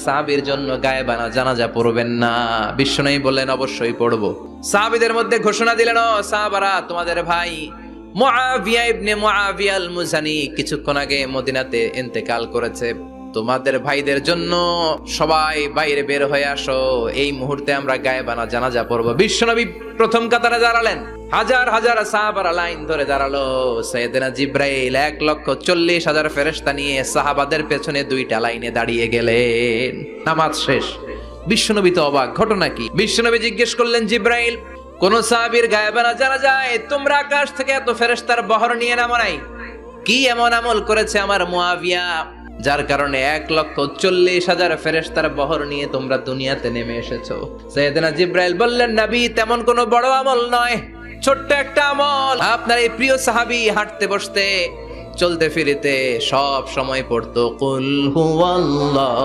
সাহাবীর জন্য গায়েবানা জানাজা পড়বেন না। বিশ্বনবী বললেন অবশ্যই পড়ব। সাহাবীদের মধ্যে ঘোষণা দিলেন, ও সাহাবারা, তোমাদের ভাই মুআবিয়া ইবনে মুআবিয়া আল মুজানি কিছুক্ষণ আগে মদিনাতে ইন্তেকাল করেছে। তোমাদের ভাইদের জন্য সবাই বাইরে বের হয়ে আসো, এই মুহূর্তে আমরা গায়েবানা জানাজা পড়ব। বিশ্বনবী প্রথম কাতারে দাঁড়ালেন, হাজার হাজার সাহাবারা লাইন ধরে দাঁড়ালো। সাইয়েদনা জিব্রাইল 1,40,000 ফেরেশতা নিয়ে সাহাবাদের পেছনে দুইটা লাইনে দাঁড়িয়ে গেলেন। নামাজ শেষ, বিশ্বনবী তো অবাক, ঘটনা কি? বিশ্বনবী জিজ্ঞেস করলেন, জিব্রাইল, কোন সাহাবীর গায়েবানা জানা যায়? তোমরা আকাশ থেকে এত ফেরেশতার বহর নিয়ে নামো নাই? কি এমন আমল করেছে আমার মুআবিয়া যার কারণে 1,40,000 ফেরেশতার বহর নিয়ে তোমরা দুনিয়াতে নেমে এসেছো? সাইয়েদনা জিব্রাইল বললেন, নবী, তেমন কোনো বড় আমল নয়, ছোট্ট একটা আমল। আপনার এই প্রিয় সাহাবী হাঁটতে বসতে চলতে ফিরিতে সব সময় পড়তো কুল হুয়াল্লাহ